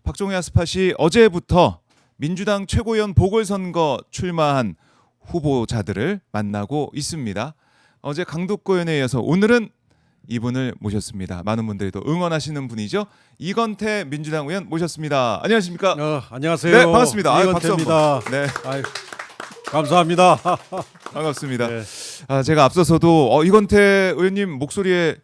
박종희 아스팟이 어제부터 민주당 최고위원 보궐선거 출마한 후보자들을 만나고 있습니다. 어제 강독구의원에 이어서 오늘은 이분을 모셨습니다. 많은 분들이 또 응원하시는 분이죠. 이건태 민주당 의원 모셨습니다. 안녕하십니까? 안녕하세요. 네, 반갑습니다. 박수 한번. 이건태입니다. 네, 감사합니다. 반갑습니다. 네. 제가 앞서서도 이건태 의원님 목소리에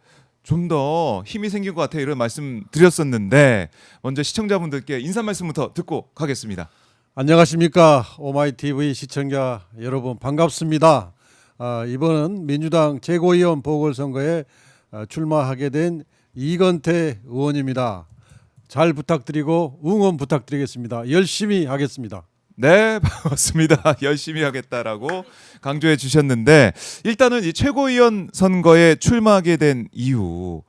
좀 더 힘이 생긴 것 같아 이런 말씀 드렸었는데 먼저 시청자분들께 인사 말씀부터 듣고 가겠습니다. 안녕하십니까? 오마이TV 시청자 여러분 반갑습니다. 이번은 민주당 최고위원 보궐선거에 출마하게 된 이건태 의원입니다. 잘 부탁드리고 응원 부탁드리겠습니다. 열심히 하겠습니다. 네, 반갑습니다. 열심히 하겠다라고 강조해 주셨는데 일단은 이 최고위원 선거에 출마하게 된 이유,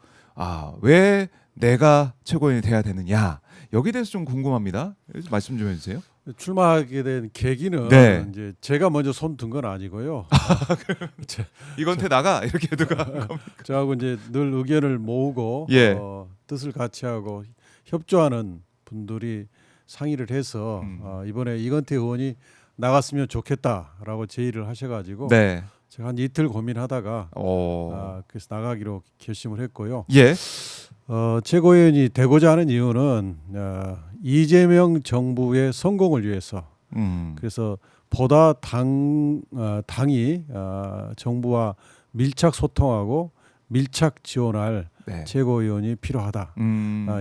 왜 내가 최고위원이 돼야 되느냐 여기에 대해서 좀 궁금합니다. 말씀 좀 해주세요. 출마하게 된 계기는 네. 이제 제가 먼저 손 든 건 아니고요. 이건태 나가 이렇게 누가 저하고 이제 늘 의견을 모으고 예. 뜻을 같이 하고 협조하는 분들이 상의를 해서 이번에 이건태 의원이 나갔으면 좋겠다라고 제의를 하셔가지고 네. 제가 한 이틀 고민하다가 그래서 나가기로 결심을 했고요. 예. 최고위원이 되고자 하는 이유는 이재명 정부의 성공을 위해서 그래서 보다 당이 정부와 밀착 소통하고 밀착 지원할 네. 최고위원이 필요하다.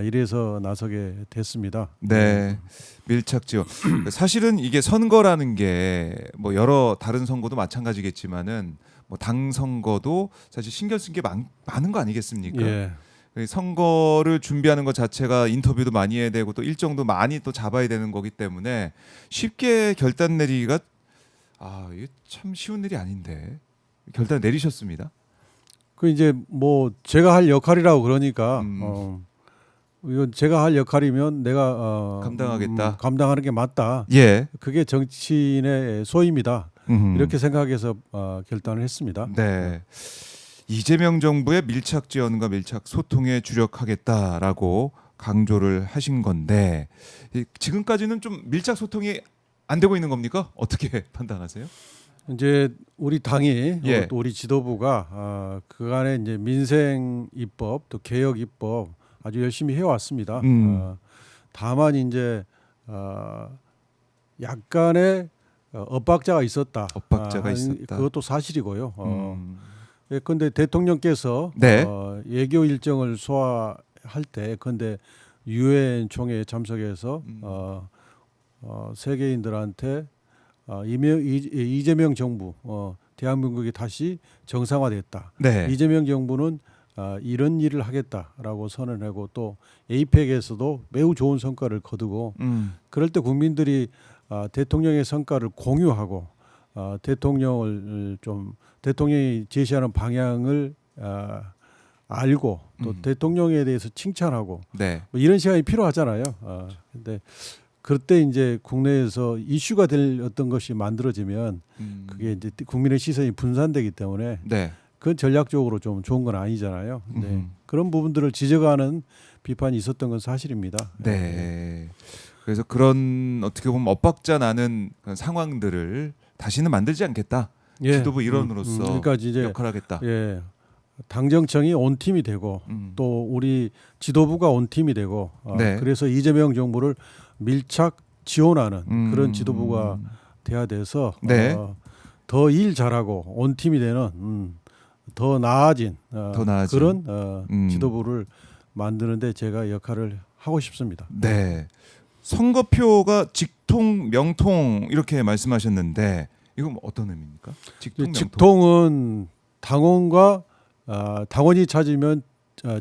이래서 나서게 됐습니다. 네. 밀착 지원. 사실은 이게 선거라는 게 뭐 여러 다른 선거도 마찬가지겠지만은 뭐 당 선거도 사실 신경 쓴 게 많은 거 아니겠습니까? 예. 선거를 준비하는 것 자체가 인터뷰도 많이 해야 되고 또 일정도 많이 또 잡아야 되는 거기 때문에 쉽게 결단 내리기가 이게 참 쉬운 일이 아닌데 결단 내리셨습니다. 그 이제 뭐 제가 할 역할이라고 그러니까 이건 제가 할 역할이면 내가 감당하겠다. 감당하는 게 맞다. 예. 그게 정치인의 소임이다. 이렇게 생각해서 결단을 했습니다. 네. 이재명 정부의 밀착 지원과 밀착 소통에 주력하겠다라고 강조를 하신 건데 지금까지는 좀 밀착 소통이 안 되고 있는 겁니까? 어떻게 판단하세요? 이제 우리 당이 예. 또 우리 지도부가 그간에 이제 민생 입법 또 개혁 입법 아주 열심히 해왔습니다. 다만 이제 약간의 엇박자가 있었다. 엇박자가 있었다. 그것도 사실이고요. 그런데 대통령께서 네. 예교 일정을 소화할 때, 근데 유엔 총회에 참석해서 세계인들한테 이재명 정부, 대한민국이 다시 정상화됐다. 네. 이재명 정부는 이런 일을 하겠다라고 선언하고 또 에이펙에서도 매우 좋은 성과를 거두고 그럴 때 국민들이 대통령의 성과를 공유하고 대통령이 제시하는 방향을 알고 또 대통령에 대해서 칭찬하고 네. 뭐 이런 시간이 필요하잖아요. 근데 그때 이제 국내에서 이슈가 될 어떤 것이 만들어지면 그게 이제 국민의 시선이 분산되기 때문에 네. 그건 전략적으로 좀 좋은 건 아니잖아요. 네. 그런 부분들을 지적하는 비판이 있었던 건 사실입니다. 네. 그래서 그런 어떻게 보면 엇박자 나는 그런 상황들을 다시는 만들지 않겠다. 예. 지도부 일원으로서 그러니까 이제 역할하겠다. 예. 당정청이 온 팀이 되고 또 우리 지도부가 온 팀이 되고 네. 그래서 이재명 정부를 밀착 지원하는 그런 지도부가 돼야 돼서 네. 더 일 잘하고 온 팀이 되는 더 나아진 그런 지도부를 만드는데 제가 역할을 하고 싶습니다. 네. 선거표가 직통, 명통 이렇게 말씀하셨는데 이건 어떤 의미입니까? 직통, 명통. 직통은 당원과 당원이 찾으면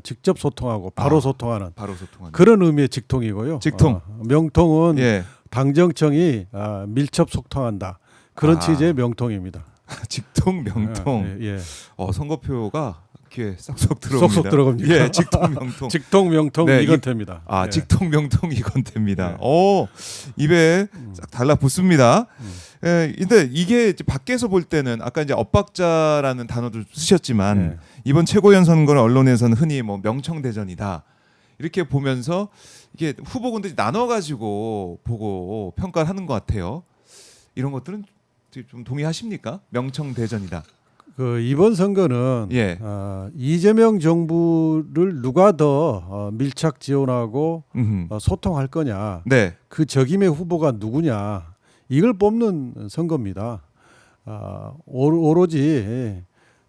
직접 소통하고 바로 소통하는 바로 소통하는 그런 의미의 직통이고요. 직통. 명통은 예. 당정청이 밀접 소통한다. 그런 취지의 명통입니다. 직통, 명통. 예. 선거표가 귀에 쏙쏙 들어옵니다. 쏙쏙 들어갑니다. 예, 직통, 명통. 직통, 명통 네, 이건태입니다. 예. 직통, 명통 이건태입니다. 입에 싹 달라붙습니다. 근데 이게 이제 밖에서 볼 때는 아까 이제 엇박자라는 단어도 쓰셨지만 네. 이번 최고위원 선거는 언론에서는 흔히 뭐 명청대전이다 이렇게 보면서 이게 후보군들이 나눠가지고 보고 평가를 하는 것 같아요. 이런 것들은 좀 동의하십니까? 명청대전이다. 그 이번 선거는 예. 이재명 정부를 누가 더 밀착 지원하고 소통할 거냐, 네. 그 적임의 후보가 누구냐, 이걸 뽑는 선거입니다. 오로지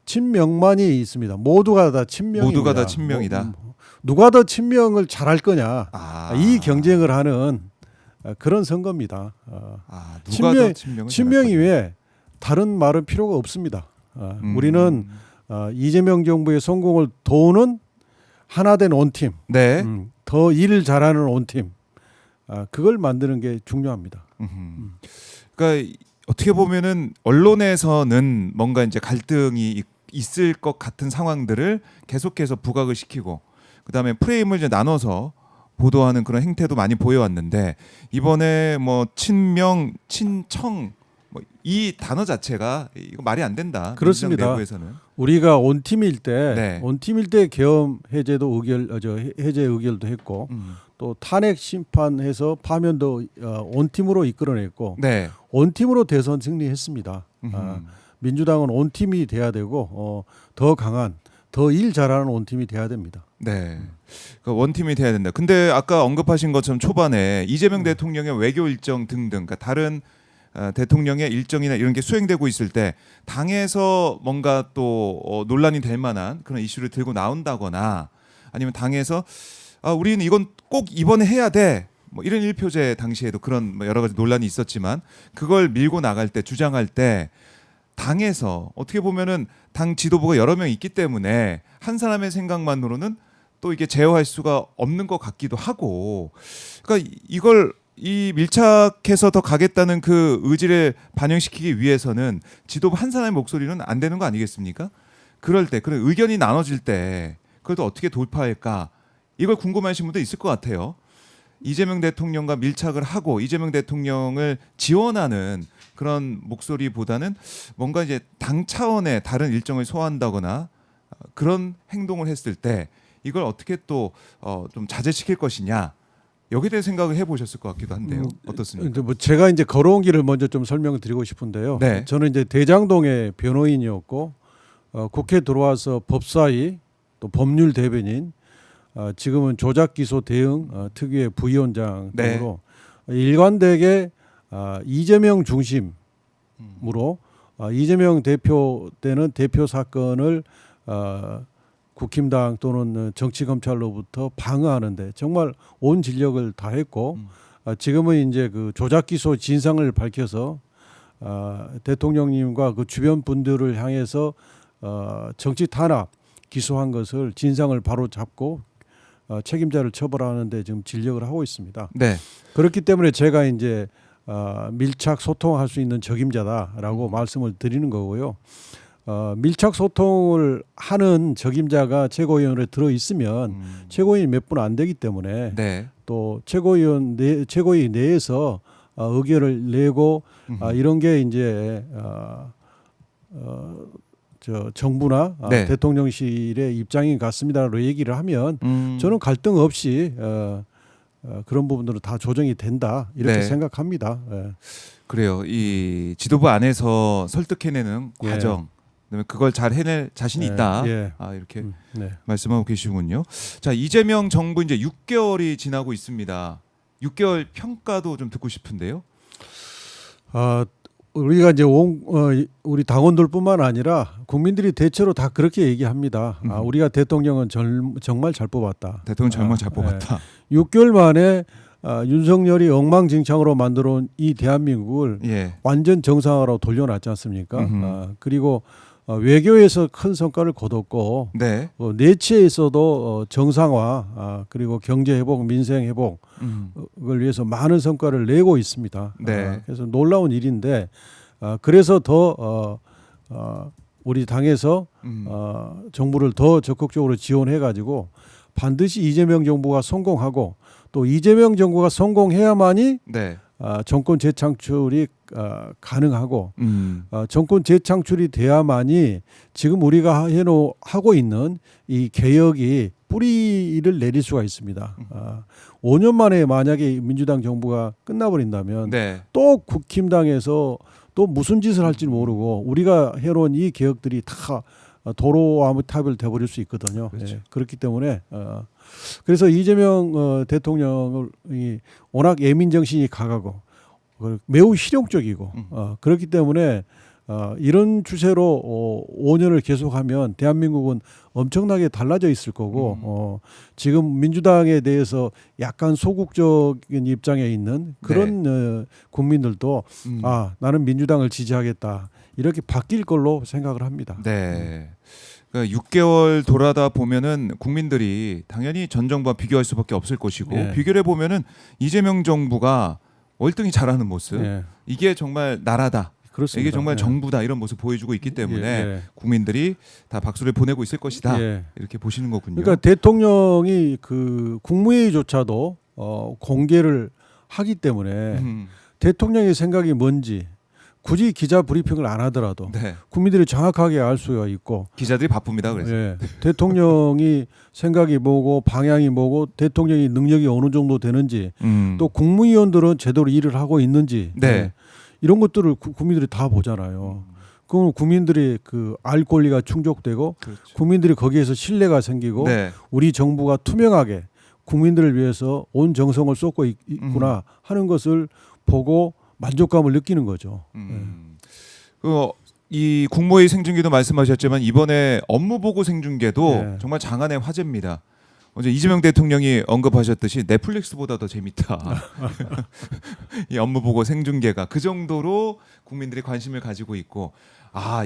친명만이 있습니다. 모두가 다 친명입니다. 모두가 다 친명이다. 누가 더 친명을 잘할 거냐, 이 경쟁을 하는 그런 선거입니다. 누가 더 친명을 친명이 잘할 외에 다른 말은 필요가 없습니다. 거냐. 우리는 이재명 정부의 성공을 도우는 하나된 온팀, 네. 더 일을 잘하는 온팀, 그걸 만드는 게 중요합니다. 그러니까 어떻게 보면은 언론에서는 뭔가 이제 갈등이 있을 것 같은 상황들을 계속해서 부각을 시키고 그다음에 프레임을 이제 나눠서 보도하는 그런 행태도 많이 보여왔는데 이번에 뭐 친명, 친청 뭐 이 단어 자체가 이거 말이 안 된다. 그렇습니다. 민주당 내부에서는. 우리가 온팀일 때, 네. 온팀일 때 계엄 해제도 해제 의결도 했고, 또 탄핵 심판해서 파면도 온팀으로 이끌어냈고, 네. 온팀으로 대선 승리했습니다. 음흠. 민주당은 온팀이 돼야 되고 더 강한, 더 일 잘하는 온팀이 돼야 됩니다. 네. 그러니까 원팀이 돼야 된다. 근데 아까 언급하신 것처럼 초반에 이재명 대통령의 외교 일정 등등, 그러니까 다른 대통령의 일정이나 이런 게 수행되고 있을 때 당에서 뭔가 또 논란이 될 만한 그런 이슈를 들고 나온다거나 아니면 당에서 우리는 이건 꼭 이번에 해야 돼. 뭐 이런 일표제 당시에도 그런 뭐 여러 가지 논란이 있었지만 그걸 밀고 나갈 때 주장할 때 당에서 어떻게 보면은 당 지도부가 여러 명 있기 때문에 한 사람의 생각만으로는 또 이게 제어할 수가 없는 것 같기도 하고 그러니까 이걸 이 밀착해서 더 가겠다는 그 의지를 반영시키기 위해서는 지도부 한 사람의 목소리는 안 되는 거 아니겠습니까? 그럴 때 그런 의견이 나눠질 때 그걸 또 어떻게 돌파할까 이걸 궁금해하시는 분도 있을 것 같아요. 이재명 대통령과 밀착을 하고 이재명 대통령을 지원하는 그런 목소리보다는 뭔가 이제 당 차원의 다른 일정을 소화한다거나 그런 행동을 했을 때 이걸 어떻게 또 좀 자제시킬 것이냐 여기에 대해 생각을 해보셨을 것 같기도 한데요. 어떻습니까? 뭐 제가 이제 걸어온 길을 먼저 좀 설명을 드리고 싶은데요. 네. 저는 이제 대장동의 변호인이었고 국회 들어와서 법사위 또 법률 대변인 지금은 조작기소 대응 특위의 부위원장 등으로 일관되게 이재명 중심으로 이재명 대표 때는 대표 사건을 국힘당 또는 정치검찰로부터 방어하는데 정말 온 진력을 다했고 지금은 이제 그 조작기소 진상을 밝혀서 대통령님과 그 주변 분들을 향해서 정치 탄압 기소한 것을 진상을 바로 잡고 책임자를 처벌하는데 지금 진력을 하고 있습니다. 네. 그렇기 때문에 제가 이제 밀착 소통할 수 있는 적임자다라고 말씀을 드리는 거고요. 밀착 소통을 하는 적임자가 최고위원회에 들어 있으면 최고위원이 몇 분 안 되기 때문에 네. 또 최고위 내에서 의견을 내고 이런 게 이제 정부나 네. 대통령실의 입장인 것 같습니다라고 얘기를 하면 저는 갈등 없이 그런 부분들은 다 조정이 된다 이렇게 네. 생각합니다. 그래요. 이 지도부 안에서 설득해내는 과정, 그다음에 그걸 잘 해낼 자신이 있다. 이렇게 네. 말씀하고 계시군요. 자, 이재명 정부 이제 6개월이 지나고 있습니다. 6개월 평가도 좀 듣고 싶은데요. 우리가 이제 우리 당원들뿐만 아니라 국민들이 대체로 다 그렇게 얘기합니다. 우리가 대통령은 정말 잘 뽑았다. 대통령 정말 잘 뽑았다. 6개월 만에 윤석열이 엉망진창으로 만들어온 이 대한민국을 완전 정상화로 돌려놨지 않습니까? 그리고 외교에서 큰 성과를 거뒀고 내치에서도 정상화 그리고 경제 회복, 민생 회복을 위해서 많은 성과를 내고 있습니다. 그래서 놀라운 일인데 그래서 더 우리 당에서 정부를 더 적극적으로 지원해가지고 반드시 이재명 정부가 성공하고 또 이재명 정부가 성공해야만이 정권 재창출이 가능하고 정권 재창출이 돼야만이 지금 우리가 하고 있는 이 개혁이 뿌리를 내릴 수가 있습니다. 5년 만에 만약에 민주당 정부가 끝나버린다면 네. 또 국힘당에서 또 무슨 짓을 할지 모르고 우리가 해놓은 이 개혁들이 다 도로 아무탑을 돼버릴 수 있거든요. 그렇죠. 예, 그렇기 때문에 그래서 이재명 대통령이 워낙 예민 정신이 강하고 매우 실용적이고 그렇기 때문에 이런 추세로 5년을 계속하면 대한민국은 엄청나게 달라져 있을 거고 지금 민주당에 대해서 약간 소극적인 입장에 있는 그런 국민들도 나는 민주당을 지지하겠다 이렇게 바뀔 걸로 생각을 합니다. 네. 그러니까 6개월 돌아다 보면은 국민들이 당연히 전 정부와 비교할 수밖에 없을 것이고 네. 비교를 해보면은 이재명 정부가 월등히 잘하는 모습 예, 이게 정말 나라다. 그렇습니다. 이게 정말 예. 정부다 이런 모습 보여주고 있기 때문에 예. 국민들이 다 박수를 보내고 있을 것이다 예. 이렇게 보시는 거군요. 그러니까 대통령이 그 국무회의조차도 공개를 하기 때문에 대통령의 생각이 뭔지 굳이 기자 브리핑을 안 하더라도 네. 국민들이 정확하게 알 수가 있고 기자들이 바쁩니다. 그래서 예, 대통령이 생각이 뭐고 방향이 뭐고 대통령이 능력이 어느 정도 되는지 또 국무위원들은 제대로 일을 하고 있는지 네. 예, 이런 것들을 국민들이 다 보잖아요. 그럼 국민들이 그 알 권리가 충족되고 그렇죠. 국민들이 거기에서 신뢰가 생기고 네. 우리 정부가 투명하게 국민들을 위해서 온 정성을 쏟고 있구나 하는 것을 보고 만족감을 느끼는 거죠. 이 국무회의 생중계도 말씀하셨지만 이번에 업무 보고 생중계도 네. 정말 장안의 화제입니다. 어제 이재명 대통령이 언급하셨듯이 넷플릭스보다 더 재밌다. 이 업무 보고 생중계가 그 정도로 국민들이 관심을 가지고 있고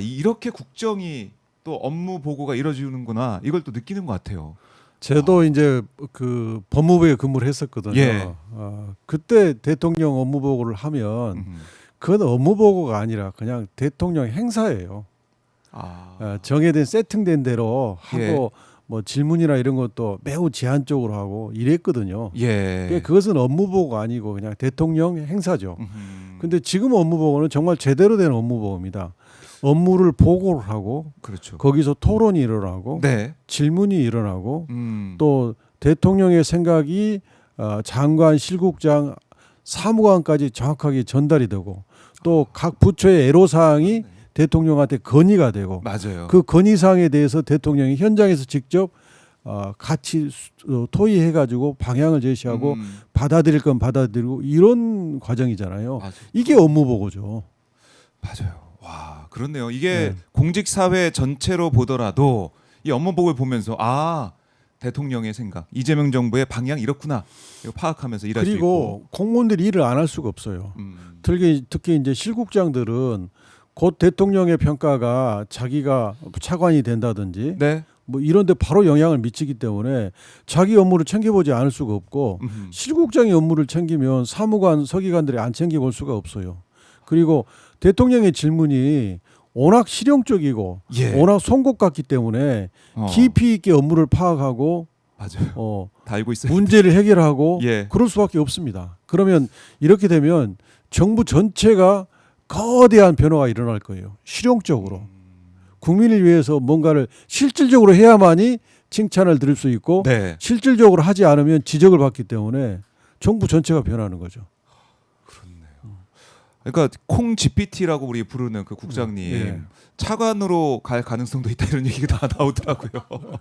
이렇게 국정이 또 업무 보고가 이루어지는구나 이걸 또 느끼는 것 같아요. 저도 이제 그 법무부에 근무를 했었거든요. 예. 그때 대통령 업무 보고를 하면 그건 업무 보고가 아니라 그냥 대통령 행사예요. 정해진 세팅된 대로 하고 예. 뭐 질문이나 이런 것도 매우 제한적으로 하고 이랬거든요. 예. 그러니까 그것은 업무 보고가 아니고 그냥 대통령 행사죠. 근데 지금 업무 보고는 정말 제대로 된 업무 보고입니다. 업무를 보고를 하고 그렇죠. 거기서 토론이 일어나고 네. 질문이 일어나고 또 대통령의 생각이 장관, 실국장, 사무관까지 정확하게 전달이 되고 또 각 부처의 애로사항이 대통령한테 건의가 되고 맞아요. 그 건의사항에 대해서 대통령이 현장에서 직접 같이 토의해가지고 방향을 제시하고 받아들일 건 받아들이고 이런 과정이잖아요. 맞아요. 이게 업무 보고죠. 맞아요. 와, 그렇네요. 이게 네. 공직 사회 전체로 보더라도 이 업무 보고를 보면서 대통령의 생각, 이재명 정부의 방향 이렇구나. 이거 파악하면서 일할 수 있고. 그리고 공무원들이 일을 안 할 수가 없어요. 특히 이제 실국장들은 곧 대통령의 평가가 자기가 차관이 된다든지 네. 뭐 이런데 바로 영향을 미치기 때문에 자기 업무를 챙겨보지 않을 수가 없고 실국장의 업무를 챙기면 사무관, 서기관들이 안 챙겨볼 수가 없어요. 그리고 대통령의 질문이 워낙 실용적이고 예. 워낙 송곳 같기 때문에 깊이 있게 업무를 파악하고 맞아요. 다 알고 있어요. 문제를 해결하고 예. 그럴 수밖에 없습니다. 그러면 이렇게 되면 정부 전체가 거대한 변화가 일어날 거예요. 실용적으로. 국민을 위해서 뭔가를 실질적으로 해야만이 칭찬을 들을 수 있고 네. 실질적으로 하지 않으면 지적을 받기 때문에 정부 전체가 변하는 거죠. 그러니까 콩 GPT라고 우리 부르는 그 국장님 예. 차관으로 갈 가능성도 있다 이런 얘기가 다 나오더라고요.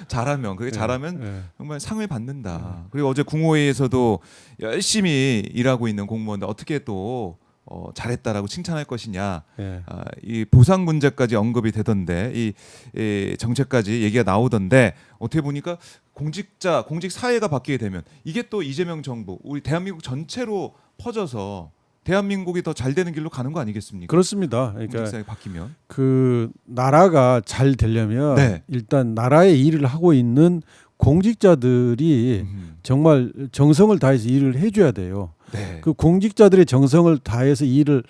잘하면 그게 잘하면 예. 정말 상을 받는다. 그리고 어제 국무회의에서도 열심히 일하고 있는 공무원들 어떻게 또 잘했다라고 칭찬할 것이냐. 예. 이 보상 문제까지 언급이 되던데 이 정책까지 얘기가 나오던데 어떻게 보니까 공직 사회가 바뀌게 되면 이게 또 이재명 정부 우리 대한민국 전체로 퍼져서 대한민국이 더 잘 되는 길로 가는 거 아니겠습니까? 그렇습니다. 공직 그러니까 사회 바뀌면 그 나라가 잘 되려면 네. 일단 나라의 일을 하고 있는 공직자들이 정말 정성을 다해서 일을 해줘야 돼요. 네. 그 공직자들의 정성을 다해서 일을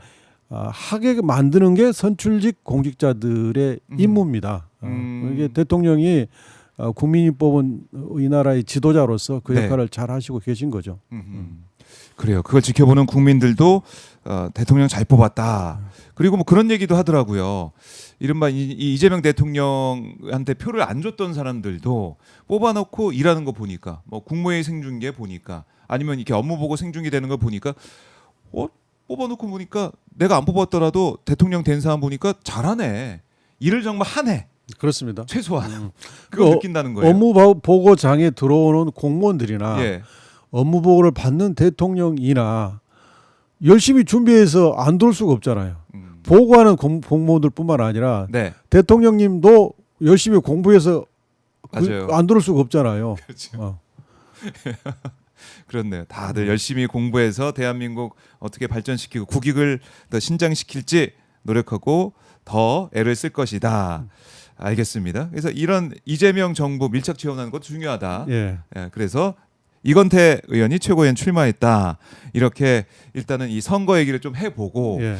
하게 만드는 게 선출직 공직자들의 임무입니다. 이게 대통령이 국민이 뽑은 이 나라의 지도자로서 그 네. 역할을 잘 하시고 계신 거죠. 그래요. 그걸 지켜보는 국민들도 대통령 잘 뽑았다. 그리고 뭐 그런 얘기도 하더라고요. 이른바 이 이재명 대통령한테 표를 안 줬던 사람들도 뽑아놓고 일하는 거 보니까, 뭐 국무회의 생중계 보니까, 아니면 이렇게 업무 보고 생중계 되는 거 보니까, 뽑아놓고 보니까 내가 안 뽑았더라도 대통령 된 사람 보니까 잘하네. 일을 정말 하네. 그렇습니다. 최소한 그걸 느낀다는 거예요. 업무 보고장에 들어오는 공무원들이나 예. 업무 보고를 받는 대통령이나 열심히 준비해서 안 돌 수가 없잖아요. 보고하는 공무원들뿐만 아니라 네. 대통령님도 열심히 공부해서 맞아요. 안 들을 수가 없잖아요. 그렇죠. 그렇네요. 다들 열심히 공부해서 대한민국 어떻게 발전시키고 국익을 더 신장시킬지 노력하고 더 애를 쓸 것이다. 알겠습니다. 그래서 이런 이재명 정부 밀착 지원하는 것도 중요하다. 예. 예, 그래서 이건태 의원이 최고위원 출마했다. 이렇게 일단은 이 선거 얘기를 좀 해보고 예.